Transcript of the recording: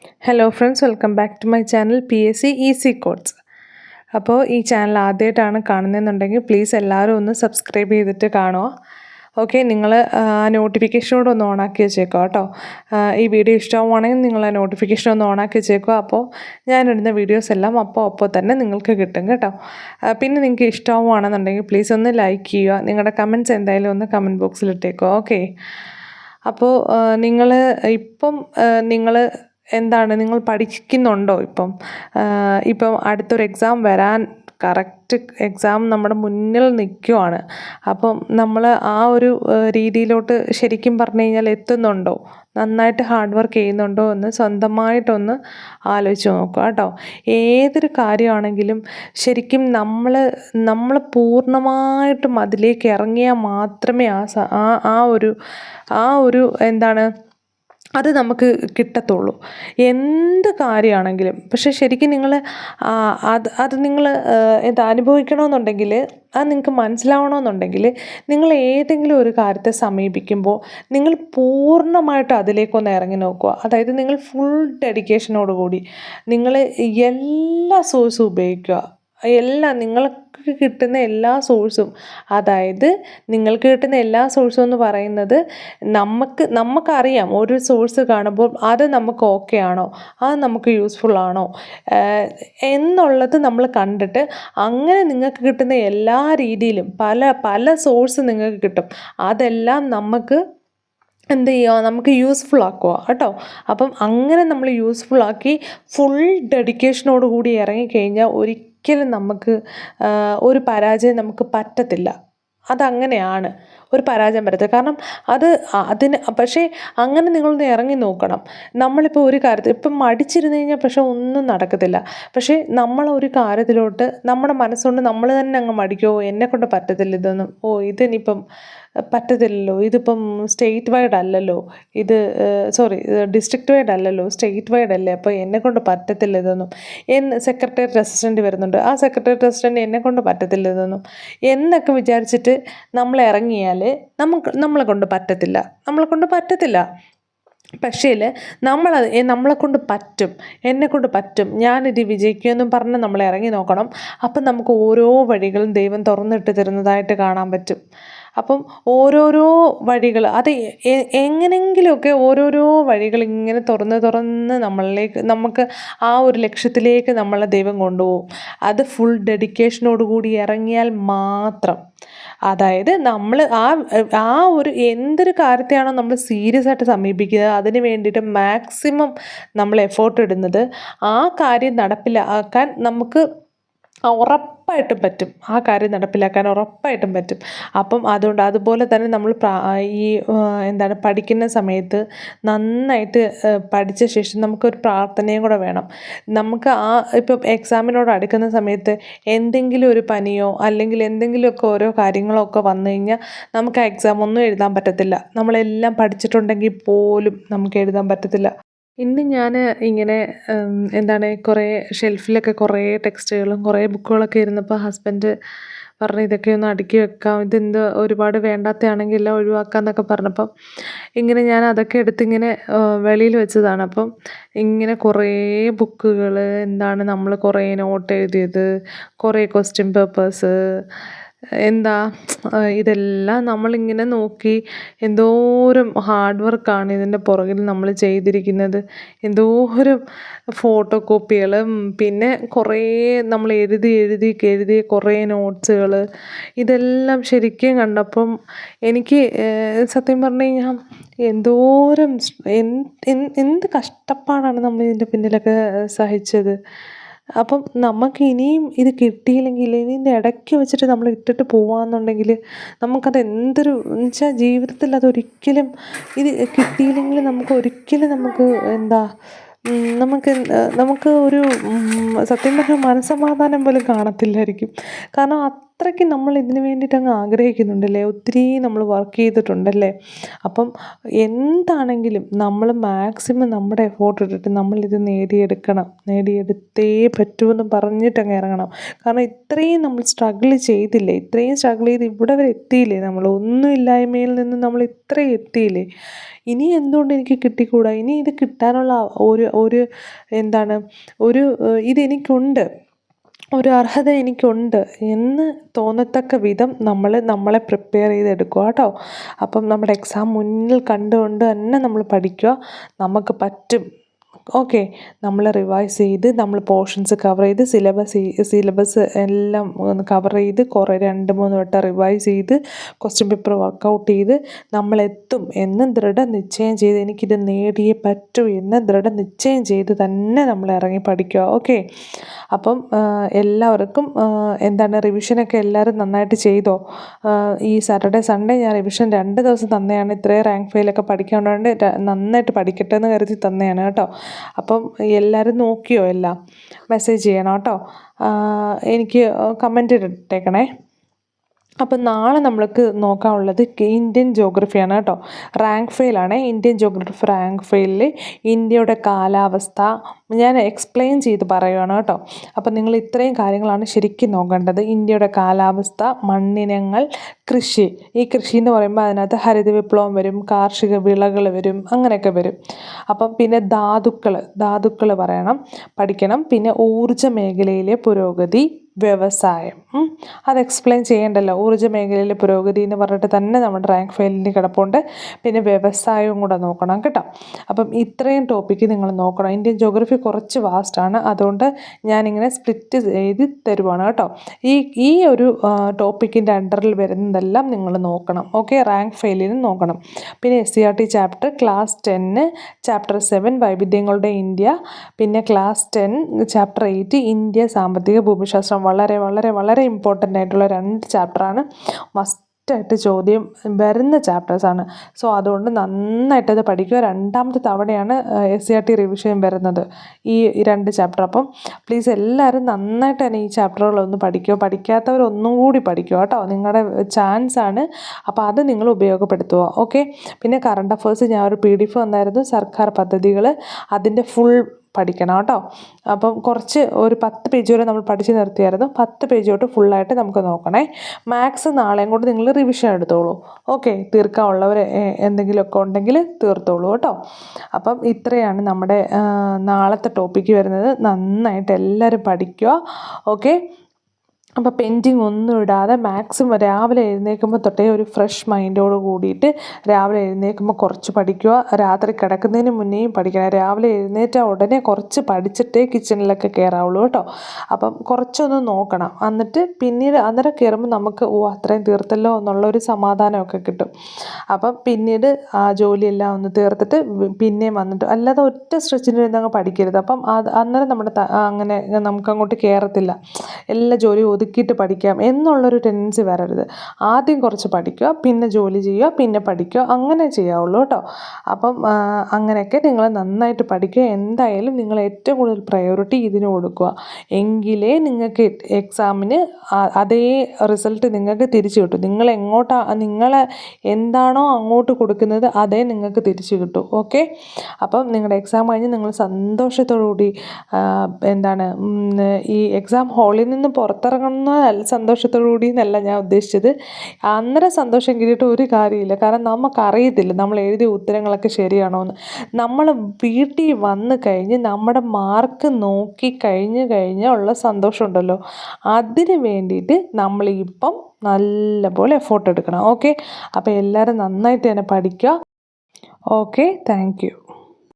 Hello friends, welcome back to my channel PSC easy codes. അപ്പോൾ ഈ channel ആദ്യമായിട്ടാണ് കാണുന്നതെന്നുണ്ടെങ്കിൽ please എല്ലാവരും ഒന്ന് സബ്സ്ക്രൈബ് ചെയ്തിട്ട് കാണുക. ഓക്കെ, നിങ്ങൾ നോട്ടിഫിക്കേഷനോട് ഒന്ന് ഓണാക്കി വെച്ചേക്കുക കേട്ടോ. ഈ വീഡിയോ ഇഷ്ടമാണെങ്കിൽ നിങ്ങൾ ആ നോട്ടിഫിക്കേഷൻ ഒന്ന് ഓണാക്കി വെച്ചേക്കുക. അപ്പോൾ ഞാനിടുന്ന വീഡിയോസ് എല്ലാം അപ്പോൾ തന്നെ നിങ്ങൾക്ക് കിട്ടും കേട്ടോ. പിന്നെ നിങ്ങൾക്ക് ഇഷ്ടമാണെന്നുണ്ടെങ്കിൽ പ്ലീസ് ഒന്ന് ലൈക്ക് ചെയ്യുക. നിങ്ങളുടെ കമൻറ്റ്സ് എന്തായാലും ഒന്ന് കമൻറ്റ് ബോക്സിൽ ഇട്ടേക്കുക. ഓക്കെ, അപ്പോൾ നിങ്ങൾ നിങ്ങൾ പഠിക്കുന്നുണ്ടോ? ഇപ്പം അടുത്തൊരു എക്സാം വരാൻ കറക്റ്റ് എക്സാം നമ്മുടെ മുന്നിൽ നിൽക്കുവാണ്. അപ്പം നമ്മൾ ആ ഒരു രീതിയിലോട്ട് ശരിക്കും പറഞ്ഞു കഴിഞ്ഞാൽ എത്തുന്നുണ്ടോ, നന്നായിട്ട് ഹാർഡ് വർക്ക് ചെയ്യുന്നുണ്ടോ എന്ന് സ്വന്തമായിട്ടൊന്ന് ആലോചിച്ച് നോക്കുക കേട്ടോ. ഏതൊരു കാര്യമാണെങ്കിലും ശരിക്കും നമ്മൾ പൂർണ്ണമായിട്ടും അതിലേക്ക് ഇറങ്ങിയാൽ മാത്രമേ ആ ഒരു അത് നമുക്ക് കിട്ടത്തുള്ളൂ. എന്ത് കാര്യമാണെങ്കിലും. പക്ഷെ ശരിക്കും നിങ്ങൾ നിങ്ങൾ അനുഭവിക്കണമെന്നുണ്ടെങ്കിൽ, അത് നിങ്ങൾക്ക് മനസ്സിലാവണമെന്നുണ്ടെങ്കിൽ, നിങ്ങൾ ഏതെങ്കിലും ഒരു കാര്യത്തെ സമീപിക്കുമ്പോൾ നിങ്ങൾ പൂർണ്ണമായിട്ട് അതിലേക്കൊന്ന് ഇറങ്ങി നോക്കുക. അതായത് നിങ്ങൾ ഫുൾ ഡെഡിക്കേഷനോടുകൂടി നിങ്ങൾ എല്ലാ സോഴ്സും ഉപയോഗിക്കുക. നിങ്ങൾക്ക് കിട്ടുന്ന എല്ലാ സോഴ്സും, അതായത് നിങ്ങൾക്ക് കിട്ടുന്ന എല്ലാ സോഴ്സും എന്ന് പറയുന്നത്, നമുക്കറിയാം ഒരു സോഴ്സ് കാണുമ്പോൾ അത് നമുക്ക് ഓക്കെ ആണോ, അത് നമുക്ക് യൂസ്ഫുൾ ആണോ എന്നുള്ളത് നമ്മൾ കണ്ടിട്ട്, അങ്ങനെ നിങ്ങൾക്ക് കിട്ടുന്ന എല്ലാ രീതിയിലും പല സോഴ്സ് നിങ്ങൾക്ക് കിട്ടും. അതെല്ലാം നമുക്ക് നമുക്ക് യൂസ്ഫുൾ ആക്കുക കേട്ടോ. അപ്പം അങ്ങനെ നമ്മൾ യൂസ്ഫുൾ ആക്കി ഫുൾ ഡെഡിക്കേഷനോട് കൂടി ഇറങ്ങിക്കഴിഞ്ഞാൽ ഒരിക്കലും നമുക്ക് ഒരു പരാജയം നമുക്ക് പറ്റത്തില്ല. അതങ്ങനെയാണ്, ഒരു പരാജയം വരത്തില്ല. കാരണം പക്ഷേ അങ്ങനെ നിങ്ങളൊന്ന് ഇറങ്ങി നോക്കണം. നമ്മളിപ്പോൾ ഒരു കാര്യത്തിൽ ഇപ്പം മടിച്ചിരുന്ന് കഴിഞ്ഞാൽ പക്ഷെ ഒന്നും നടക്കത്തില്ല. പക്ഷേ നമ്മളൊരു കാര്യത്തിലോട്ട് നമ്മുടെ മനസ്സുകൊണ്ട് നമ്മൾ തന്നെ അങ്ങ് മടിക്കുമോ, എന്നെക്കൊണ്ട് പറ്റത്തില്ല ഇതൊന്നും, ഇതിനിപ്പം പറ്റത്തില്ലല്ലോ, ഇതിപ്പം സ്റ്റേറ്റ് വൈഡ് അല്ലല്ലോ, ഡിസ്ട്രിക്റ്റ് വൈഡ് അല്ലല്ലോ, സ്റ്റേറ്റ് വൈഡ് അല്ലേ, അപ്പോൾ എന്നെക്കൊണ്ട് പറ്റത്തില്ല ഇതൊന്നും, സെക്രട്ടേറിയറ്റ് അസിസ്റ്റൻറ്റ് വരുന്നുണ്ട്, ആ സെക്രട്ടേറിയറ്റ് അസിസ്റ്റൻറ്റ് എന്നെക്കൊണ്ട് പറ്റത്തില്ല ഇതൊന്നും എന്നൊക്കെ വിചാരിച്ചിട്ട് നമ്മൾ ഇറങ്ങിയാൽ നമ്മളെ കൊണ്ട് പറ്റത്തില്ല. പക്ഷേ നമ്മളെക്കൊണ്ട് പറ്റും, എന്നെക്കൊണ്ട് പറ്റും, ഞാനിത് വിജയിക്കുമെന്നും പറഞ്ഞ് നമ്മൾ ഇറങ്ങി നോക്കണം. അപ്പം നമുക്ക് ഓരോ വഴികളും ദൈവം തുറന്നിട്ട് തരുന്നതായിട്ട് കാണാൻ പറ്റും. അപ്പം ഓരോരോ വഴികൾ, അത് എങ്ങനെയെങ്കിലുമൊക്കെ ഓരോരോ വഴികൾ ഇങ്ങനെ തുറന്ന് നമുക്ക് ആ ഒരു ലക്ഷ്യത്തിലേക്ക് നമ്മളെ ദൈവം കൊണ്ടുപോകും. അത് ഫുൾ ഡെഡിക്കേഷനോടുകൂടി ഇറങ്ങിയാൽ മാത്രം. അതായത് നമ്മൾ ആ ഒരു എന്തൊരു കാര്യത്തെയാണോ നമ്മൾ സീരിയസ് ആയിട്ട് സമീപിക്കുന്നത്, അതിന് വേണ്ടിയിട്ട് മാക്സിമം നമ്മൾ എഫേർട്ട് ഇടുന്നത്, ആ കാര്യം നടപ്പിലാക്കാൻ നമുക്ക് ഉറപ്പായിട്ടും പറ്റും. ആ കാര്യം നടപ്പിലാക്കാൻ ഉറപ്പായിട്ടും പറ്റും. അപ്പം അതുപോലെ തന്നെ നമ്മൾ പഠിക്കുന്ന സമയത്ത് നന്നായിട്ട് പഠിച്ച ശേഷം നമുക്കൊരു പ്രാർത്ഥനയും കൂടെ വേണം. നമുക്ക് ഇപ്പം എക്സാമിനോട് അടുക്കുന്ന സമയത്ത് എന്തെങ്കിലും ഒരു പനിയോ അല്ലെങ്കിൽ എന്തെങ്കിലുമൊക്കെ ഓരോ കാര്യങ്ങളോ ഒക്കെ വന്നു കഴിഞ്ഞാൽ നമുക്ക് ആ എക്സാം ഒന്നും എഴുതാൻ പറ്റത്തില്ല. നമ്മളെല്ലാം പഠിച്ചിട്ടുണ്ടെങ്കിൽ പോലും നമുക്ക് എഴുതാൻ പറ്റത്തില്ല. ഇന്ന് ഞാൻ ഇങ്ങനെ കുറേ ഷെൽഫിലൊക്കെ കുറേ ടെക്സ്റ്റുകളും കുറേ ബുക്കുകളൊക്കെ ഇരുന്നപ്പോൾ ഹസ്ബൻഡ് പറഞ്ഞു, ഇതൊക്കെ ഒന്ന് അടുക്കി വെക്കാം, ഒരുപാട് വേണ്ടാത്തതാണെങ്കിൽ എല്ലാം ഒഴിവാക്കാമെന്നൊക്കെ പറഞ്ഞപ്പം ഇങ്ങനെ ഞാൻ അതൊക്കെ എടുത്തിങ്ങനെ വെളിയിൽ വെച്ചതാണ്. അപ്പം ഇങ്ങനെ കുറേ ബുക്കുകൾ, നമ്മൾ കുറേ നോട്ട് എഴുതിയത്, കുറേ ക്വസ്റ്റ്യൻ പേപ്പേഴ്സ്, ഇതെല്ലാം നമ്മളിങ്ങനെ നോക്കി എന്തോരം ഹാർഡ് വർക്കാണ് ഇതിൻ്റെ പുറകിൽ നമ്മൾ ചെയ്തിരിക്കുന്നത്. എന്തോരം ഫോട്ടോ കോപ്പികളും പിന്നെ കുറേ നമ്മൾ എഴുതിയ കുറേ നോട്ട്സുകൾ, ഇതെല്ലാം ശരിക്കും കണ്ടപ്പം എനിക്ക് സത്യം പറഞ്ഞു കഴിഞ്ഞാൽ എന്തോരം എന്ത് കഷ്ടപ്പാടാണ് നമ്മൾ ഇതിൻ്റെ പിന്നിലൊക്കെ സഹിച്ചത്. അപ്പം നമുക്ക് ഇനിയും ഇത് കിട്ടിയില്ലെങ്കിൽ, ഇതിൻ്റെ ഇടയ്ക്ക് വെച്ചിട്ട് നമ്മൾ ഇട്ടിട്ട് പോവാന്നുണ്ടെങ്കിൽ നമുക്കത് എന്നുവെച്ചാൽ ജീവിതത്തിൽ അതൊരിക്കലും ഇത് കിട്ടിയില്ലെങ്കിൽ നമുക്ക് ഒരു സത്യം പറഞ്ഞാൽ മനസ്സമാധാനം പോലും കാണത്തില്ലായിരിക്കും. കാരണം അത്രയ്ക്ക് നമ്മൾ ഇതിന് വേണ്ടിയിട്ട് അങ്ങ് ആഗ്രഹിക്കുന്നുണ്ടല്ലേ, ഒത്തിരി നമ്മൾ വർക്ക് ചെയ്തിട്ടുണ്ടല്ലേ. അപ്പം എന്താണെങ്കിലും നമ്മൾ മാക്സിമം നമ്മുടെ എഫോർട്ട് ഇട്ടിട്ട് നമ്മളിത് നേടിയെടുത്തേ പറ്റുമെന്ന് പറഞ്ഞിട്ടങ്ങ് ഇറങ്ങണം. കാരണം ഇത്രയും നമ്മൾ സ്ട്രഗിൾ ചെയ്തില്ലേ, ഇത്രയും സ്ട്രഗിൾ ചെയ്ത് ഇവിടെ വരെ എത്തിയില്ലേ, നമ്മൾ ഒന്നുമില്ലായ്മയിൽ നിന്ന് നമ്മൾ ഇത്രയും എത്തിയില്ലേ. ഇനി എന്തുകൊണ്ട് എനിക്ക് കിട്ടിക്കൂടാ, ഇനി ഇത് കിട്ടാനുള്ള ഒരു എന്താണ് ഇതെനിക്കുണ്ട്, ഒരു അർഹത എനിക്കുണ്ട് എന്ന് തോന്നത്തക്ക വിധം നമ്മളെ പ്രിപ്പയർ ചെയ്തെടുക്കുക കേട്ടോ. അപ്പം നമ്മുടെ എക്സാം മുന്നിൽ കണ്ടുകൊണ്ട് തന്നെ നമ്മൾ പഠിക്കുക. നമുക്ക് പറ്റും. ഓക്കെ, നമ്മൾ റിവൈസ് ചെയ്ത് നമ്മൾ പോർഷൻസ് കവർ ചെയ്ത് സിലബസ് എല്ലാം കവർ ചെയ്ത് 2-3 വട്ടം റിവൈസ് ചെയ്ത് ക്വസ്റ്റ്യൻ പേപ്പർ വർക്കൗട്ട് ചെയ്ത് നമ്മളെത്തും എന്ന് ദൃഢനിശ്ചയം ചെയ്ത് എനിക്കിത് നേടിയേ പറ്റൂ എന്ന് ദൃഢനിശ്ചയം ചെയ്ത് തന്നെ നമ്മൾ ഇറങ്ങി പഠിക്കുക. ഓക്കെ, അപ്പം എല്ലാവർക്കും റിവിഷനൊക്കെ എല്ലാവരും നന്നായിട്ട് ചെയ്തോ? ഈ സാറ്റർഡേ സൺഡേ ഞാൻ റിവിഷൻ 2 ദിവസം തന്നെയാണ്. ഇത്രയും റാങ്ക് ഫെയിലൊക്കെ പഠിക്കാനുണ്ട്, നന്നായിട്ട് പഠിക്കട്ടെ എന്ന് കരുതി തന്നെയാണ് കേട്ടോ. അപ്പം എല്ലാവരും നോക്കിയോ? എല്ലാം മെസ്സേജ് ചെയ്യണം കേട്ടോ, എനിക്ക് കമൻറ്റ് ഇട്ടേക്കണേ. അപ്പം നാളെ നമ്മൾക്ക് നോക്കാനുള്ളത് ഇന്ത്യൻ ജോഗ്രഫിയാണ് കേട്ടോ. റാങ്ക് ഫെയിലാണ്. ഇന്ത്യൻ ജോഗ്രഫി റാങ്ക് ഫെയിലിൽ ഇന്ത്യയുടെ കാലാവസ്ഥ ഞാൻ എക്സ്പ്ലെയിൻ ചെയ്ത് പറയുകയാണ് കേട്ടോ. അപ്പം നിങ്ങൾ ഇത്രയും കാര്യങ്ങളാണ് ശരിക്കും നോക്കേണ്ടത്. ഇന്ത്യയുടെ കാലാവസ്ഥ, മണ്ണിനങ്ങൾ, കൃഷി. ഈ കൃഷി എന്ന് പറയുമ്പോൾ അതിനകത്ത് ഹരിത വിപ്ലവം വരും, കാർഷിക വിളകൾ വരും, അങ്ങനെയൊക്കെ വരും. അപ്പം പിന്നെ ധാതുക്കൾ പഠിക്കണം. പിന്നെ ഊർജ്ജ മേഖലയിലെ പുരോഗതി, വ്യവസായം, അത് എക്സ്പ്ലെയിൻ ചെയ്യേണ്ടല്ലോ. ഊർജ്ജ മേഖലയിലെ പുരോഗതി എന്ന് പറഞ്ഞിട്ട് തന്നെ നമ്മുടെ റാങ്ക് ഫെയിലിന് കിടപ്പുണ്ട്. പിന്നെ വ്യവസായവും കൂടെ നോക്കണം കേട്ടോ. അപ്പം ഇത്രയും ടോപ്പിക്ക് നിങ്ങൾ നോക്കണം. ഇന്ത്യൻ ജോഗ്രഫി കുറച്ച് വാസ്റ്റാണ്, അതുകൊണ്ട് ഞാനിങ്ങനെ സ്പ്ലിറ്റ് ചെയ്ത് തരുവാണ് കേട്ടോ. ഈ ഒരു ടോപ്പിക്കിൻ്റെ അണ്ടറിൽ വരുന്നതെല്ലാം നിങ്ങൾ നോക്കണം. ഓക്കെ, റാങ്ക് ഫെയിലിന് നോക്കണം. പിന്നെ SCERT ചാപ്റ്റർ ക്ലാസ് 10 ചാപ്റ്റർ 7 വൈവിധ്യങ്ങളുടെ ഇന്ത്യ, പിന്നെ ക്ലാസ് 10 ചാപ്റ്റർ 8 ഇന്ത്യ സാമ്പത്തിക ഭൂമിശാസ്ത്രം. വളരെ വളരെ വളരെ ഇമ്പോർട്ടൻ്റ് ആയിട്ടുള്ള 2 ചാപ്റ്ററാണ്. മസ്റ്റായിട്ട് ചോദ്യം വരുന്ന ചാപ്റ്റേഴ്സാണ്. സോ അതുകൊണ്ട് നന്നായിട്ടത് പഠിക്കുക. 2ാമത്തെ തവണയാണ് SCERT റിവിഷൻ വരുന്നത് ഈ 2 ചാപ്റ്റർ. അപ്പം പ്ലീസ് എല്ലാവരും നന്നായിട്ട് തന്നെ ഈ ചാപ്റ്ററുകളൊന്ന് പഠിക്കുക. പഠിക്കാത്തവരൊന്നും കൂടി പഠിക്കുക കേട്ടോ, നിങ്ങളുടെ ചാൻസാണ്. അപ്പോൾ അത് നിങ്ങൾ ഉപയോഗപ്പെടുത്തുക. ഓക്കെ, പിന്നെ കറണ്ട് അഫേഴ്സ് ഞാൻ ഒരു PDF വന്നായിരുന്നു, സർക്കാർ പദ്ധതികൾ, അതിൻ്റെ ഫുൾ പഠിക്കണം കേട്ടോ. അപ്പം ഒരു 10 പേജ് വരെ നമ്മൾ പഠിച്ച് നിർത്തിയായിരുന്നു. 10 പേജ് തൊട്ട് ഫുള്ളായിട്ട് നമുക്ക് നോക്കണേ. മാത്സ് നാളെയും കൊണ്ട് നിങ്ങൾ റിവിഷൻ എടുത്തോളൂ. ഓക്കെ, തീർക്കാനുള്ളവർ എന്തെങ്കിലുമൊക്കെ ഉണ്ടെങ്കിൽ തീർത്തോളൂ കേട്ടോ. അപ്പം ഇത്രയാണ് നമ്മുടെ നാളത്തെ ടോപ്പിക്ക് വരുന്നത്. നന്നായിട്ട് എല്ലാവരും പഠിക്കുക. ഓക്കെ, അപ്പോൾ പെൻഡിങ് ഒന്നും ഇടാതെ മാക്സിമം രാവിലെ എഴുന്നേൽക്കുമ്പോൾ തൊട്ടേ ഒരു ഫ്രഷ് മൈൻഡോട് കൂടിയിട്ട് രാവിലെ എഴുന്നേൽക്കുമ്പോൾ കുറച്ച് പഠിക്കുക. രാത്രി കിടക്കുന്നതിന് മുന്നേയും പഠിക്കണം. രാവിലെ എഴുന്നേറ്റ ഉടനെ കുറച്ച് പഠിച്ചിട്ടേ കിച്ചണിലൊക്കെ കയറാവുള്ളൂ കേട്ടോ. അപ്പം കുറച്ചൊന്ന് നോക്കണം. എന്നിട്ട് പിന്നീട് അന്നേരം കയറുമ്പോൾ നമുക്ക് അത്രയും തീർത്തല്ലോ എന്നുള്ളൊരു സമാധാനമൊക്കെ കിട്ടും. അപ്പം പിന്നീട് ആ ജോലിയെല്ലാം ഒന്ന് തീർത്തിട്ട് പിന്നെയും വന്നിട്ട്, അല്ലാതെ ഒറ്റ സ്ട്രെച്ചിന് ഇരുന്നങ്ങ് പഠിക്കരുത്. അപ്പം അന്നേരം അങ്ങനെ നമുക്കങ്ങോട്ട് കയറത്തില്ല. എല്ലാ ജോലിയും ഒതുക്കിയിട്ട് പഠിക്കാം എന്നുള്ളൊരു ടെൻഡൻസി വരരുത്. ആദ്യം കുറച്ച് പഠിക്കുക, പിന്നെ ജോലി ചെയ്യുക, പിന്നെ പഠിക്കുക, അങ്ങനെ ചെയ്യാവുള്ളൂ കേട്ടോ. അപ്പം അങ്ങനെയൊക്കെ നിങ്ങൾ നന്നായിട്ട് പഠിക്കുക. എന്തായാലും നിങ്ങൾ ഏറ്റവും കൂടുതൽ പ്രയോറിറ്റി ഇതിന് കൊടുക്കുക. എങ്കിലേ നിങ്ങൾക്ക് എക്സാമിന് അതേ റിസൾട്ട് നിങ്ങൾക്ക് തിരിച്ചു കിട്ടും. നിങ്ങൾ എന്താണോ അങ്ങോട്ട് കൊടുക്കുന്നത് അതേ നിങ്ങൾക്ക് തിരിച്ചു കിട്ടും. ഓക്കെ, അപ്പം നിങ്ങളുടെ എക്സാം കഴിഞ്ഞ് നിങ്ങൾ സന്തോഷത്തോടു കൂടി ഈ എക്സാം ഹാളിൽ നിന്ന് പുറത്തിറങ്ങുന്ന സന്തോഷത്തോടു കൂടി എന്നല്ല ഞാൻ ഉദ്ദേശിച്ചത്. അന്നേരം സന്തോഷം കിട്ടിയിട്ട് ഒരു കാര്യമില്ല. കാരണം നമുക്കറിയത്തില്ല നമ്മൾ എഴുതിയ ഉത്തരങ്ങളൊക്കെ ശരിയാണോ എന്ന്. നമ്മൾ വീട്ടിൽ വന്ന് കഴിഞ്ഞ് നമ്മുടെ മാർക്ക് നോക്കി കഴിഞ്ഞുള്ള സന്തോഷമുണ്ടല്ലോ, അതിന് വേണ്ടിയിട്ട് നമ്മളിപ്പം നല്ലപോലെ എഫോർട്ട് എടുക്കണം. ഓക്കെ, അപ്പോൾ എല്ലാവരും നന്നായിട്ട് തന്നെ പഠിക്കുക. Okay, thank you.